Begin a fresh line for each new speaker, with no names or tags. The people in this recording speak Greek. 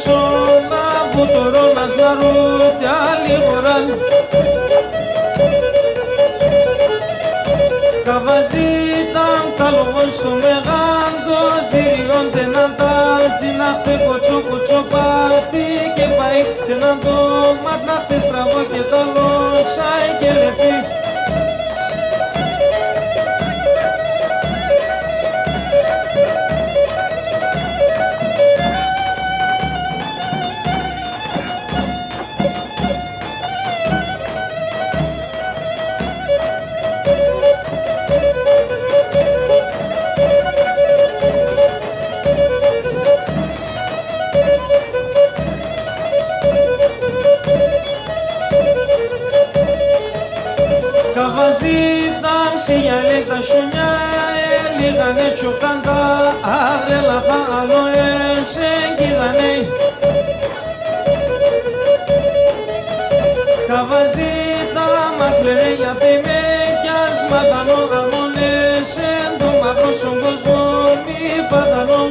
σώνα βουτορώνας να ρούτε άλλη χωράν. Καβαζίταν τα λόγος στο μεγάντο, διριόνται να τάλτσι να χτε κοτσό κοτσό πάτη και πάει και να το ματ να χτε στραβό και τα λόξα και λεφτή. Καβαζίταν σε γυαλί τα σιωνιά, λίγανε τσοκάντα, αύρελα θα άλλο κοίδανε. Καβαζίτα μαχλερέ για πιμέχιας, μαντανό αγώνες, εν το μαύρο στον κόσμο μη παντανό.